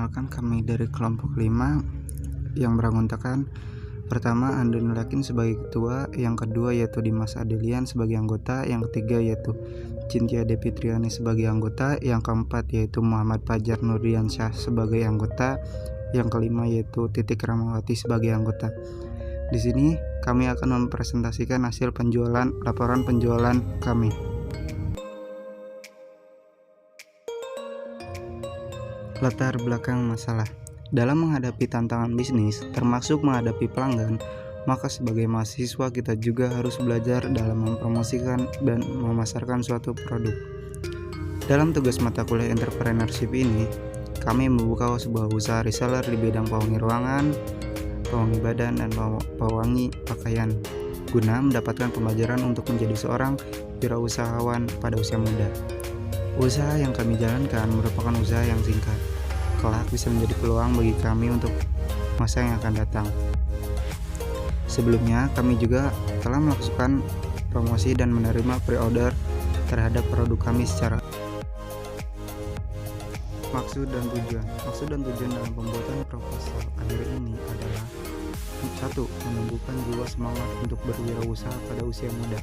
Perkenalkan, kami dari kelompok 5 yang beranggotakan pertama Andoni Lakin sebagai ketua, yang kedua yaitu Dimas Adelian sebagai anggota, yang ketiga yaitu Cynthia Devitriani sebagai anggota, yang keempat yaitu Muhammad Fajar Nurdiansyah sebagai anggota, yang kelima yaitu Titik Ramawati sebagai anggota. Di sini kami akan mempresentasikan hasil laporan penjualan kami. Latar belakang masalah. Dalam menghadapi tantangan bisnis, termasuk menghadapi pelanggan, maka sebagai mahasiswa kita juga harus belajar dalam mempromosikan dan memasarkan suatu produk. Dalam tugas mata kuliah entrepreneurship ini, kami membuka sebuah usaha reseller di bidang pewangi ruangan, pewangi badan, dan pewangi pakaian, guna mendapatkan pembelajaran untuk menjadi seorang wirausahawan pada usia muda. Usaha yang kami jalankan merupakan usaha yang singkat, kelak bisa menjadi peluang bagi kami untuk masa yang akan datang. Sebelumnya, kami juga telah melakukan promosi dan menerima pre-order terhadap produk kami secara Maksud dan tujuan dalam pembuatan proposal akhir ini adalah: 1. Menumbuhkan jiwa semangat untuk berwirausaha pada usia muda.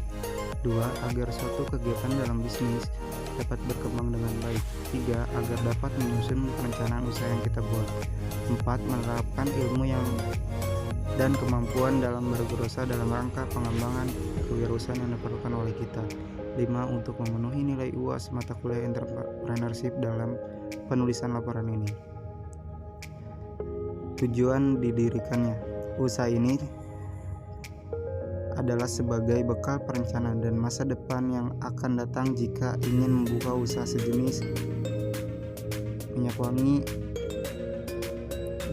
2. Agar suatu kegiatan dalam bisnis dapat berkembang dengan baik. 3. Agar dapat menyusun perencanaan usaha yang kita buat. 4. Menerapkan ilmu dan kemampuan dalam berwirausaha dalam rangka pengembangan kewirausahaan yang diperlukan oleh kita. 5. Untuk memenuhi nilai UAS mata kuliah entrepreneurship dalam penulisan laporan ini. Tujuan didirikannya usaha ini adalah sebagai bekal perencanaan dan masa depan yang akan datang jika ingin membuka usaha sejenis minyak wangi,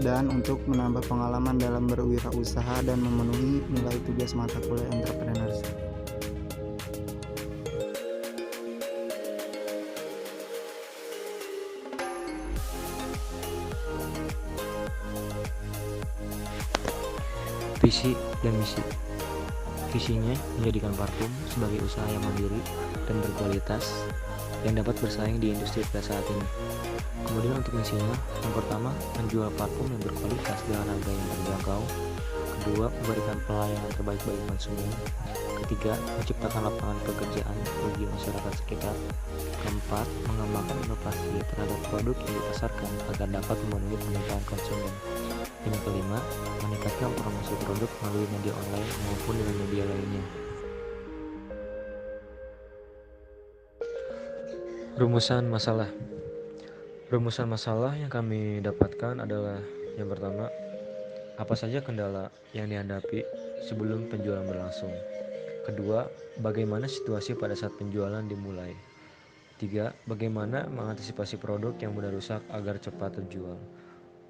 dan untuk menambah pengalaman dalam berwirausaha dan memenuhi nilai tugas mata kuliah entrepreneurship. Visi dan misi. Visinya menjadikan parfum sebagai usaha yang mandiri dan berkualitas yang dapat bersaing di industri pada saat ini. Kemudian untuk misinya, yang pertama, menjual parfum yang berkualitas dengan harga yang terjangkau. Kedua, memberikan pelayanan terbaik bagi konsumen. Ketiga, menciptakan lapangan pekerjaan bagi masyarakat sekitar. Keempat, mengembangkan inovasi terhadap produk yang dipasarkan agar dapat memenuhi permintaan konsumen. Yang kelima, meningkatkan promosi produk melalui media online maupun dengan media lainnya. Rumusan masalah. Rumusan masalah yang kami dapatkan adalah: yang pertama, apa saja kendala yang dihadapi sebelum penjualan berlangsung. Kedua, bagaimana situasi pada saat penjualan dimulai. 3. Bagaimana mengantisipasi produk yang mudah rusak agar cepat terjual.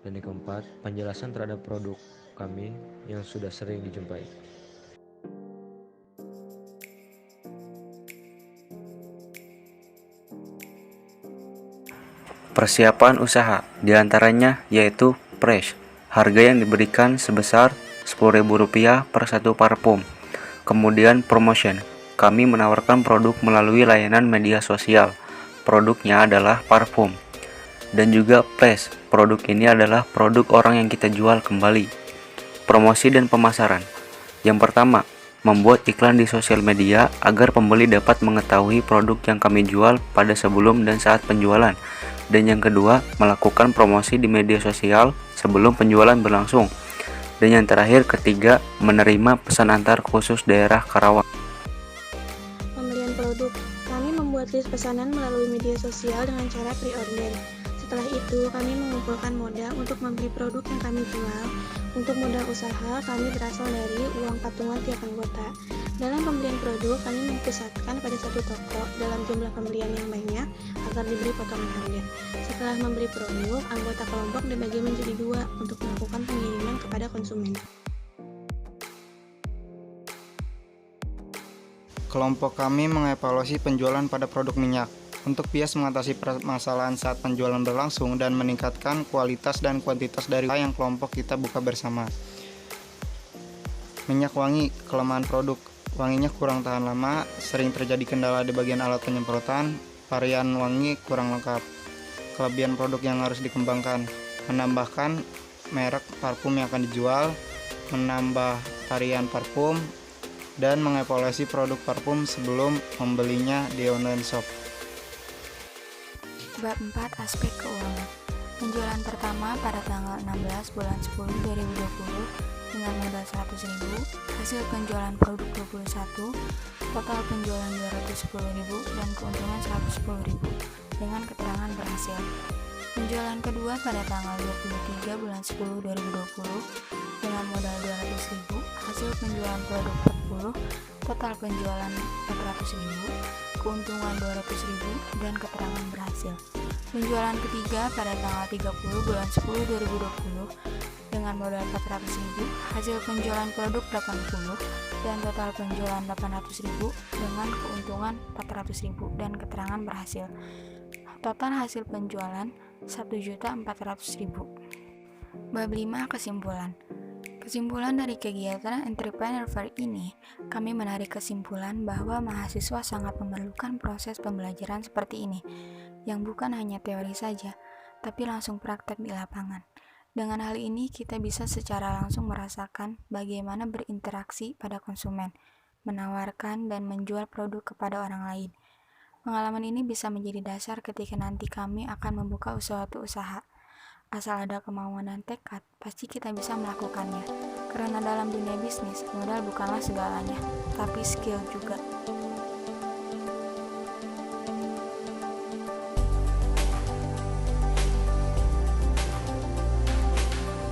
Dan yang keempat, penjelasan terhadap produk kami yang sudah sering dijumpai. Persiapan usaha diantaranya yaitu price, harga yang diberikan sebesar Rp10.000 per satu parfum. Kemudian promotion, kami menawarkan produk melalui layanan media sosial. Produknya adalah parfum. Dan juga place, produk ini adalah produk orang yang kita jual kembali. Promosi dan pemasaran. Yang pertama, membuat iklan di sosial media agar pembeli dapat mengetahui produk yang kami jual pada sebelum dan saat penjualan. Dan yang kedua, melakukan promosi di media sosial sebelum penjualan berlangsung. Dan yang terakhir, ketiga, menerima pesan antar khusus daerah Karawang. Pembelian produk. Kami membuat list pesanan melalui media sosial dengan cara pre-order. Setelah itu, kami mengumpulkan modal untuk membeli produk yang kami jual. Untuk modal usaha, kami berasal dari uang patungan tiap anggota. Dalam pembelian produk, kami mempusatkan pada satu toko dalam jumlah pembelian yang banyak agar diberi potongan harga. Setelah membeli produk, anggota kelompok dibagi menjadi 2 untuk melakukan pengiriman kepada konsumen. Kelompok kami mengevaluasi penjualan pada produk minyak untuk bias mengatasi permasalahan saat penjualan berlangsung dan meningkatkan kualitas dan kuantitas dari yang kelompok kita buka bersama. Minyak wangi, kelemahan produk. Wanginya kurang tahan lama, sering terjadi kendala di bagian alat penyemprotan, varian wangi kurang lengkap. Kelebihan produk yang harus dikembangkan. menambahkan merek parfum yang akan dijual, menambah varian parfum, dan mengevaluasi produk parfum sebelum membelinya di online shop. Bab 4. Aspek keuangan. Penjualan pertama pada tanggal 16 bulan 10 2020 dengan modal 100.000, hasil penjualan produk 21, total penjualan 210.000 dan keuntungan 110.000 dengan keterangan berhasil. Penjualan kedua pada tanggal 23 bulan 10 2020 dengan modal 200.000, hasil penjualan produk 40, total penjualan 400.000, keuntungan 200.000 dan keterangan berhasil. Penjualan ketiga pada tanggal 30 bulan 10 2020 dengan modal 400.000, hasil penjualan produk 80 dan total penjualan 800.000 dengan keuntungan 400.000 dan keterangan berhasil. Total hasil penjualan 1.400.000. Bab 5. Kesimpulan. Kesimpulan dari kegiatan Entrepreneur Fair ini, kami menarik kesimpulan bahwa mahasiswa sangat memerlukan proses pembelajaran seperti ini, yang bukan hanya teori saja, tapi langsung praktek di lapangan. Dengan hal ini, kita bisa secara langsung merasakan bagaimana berinteraksi pada konsumen, menawarkan dan menjual produk kepada orang lain. Pengalaman ini bisa menjadi dasar ketika nanti kami akan membuka suatu usaha. Asal ada kemauan dan tekad, pasti kita bisa melakukannya. Karena dalam dunia bisnis, modal bukanlah segalanya, tapi skill juga.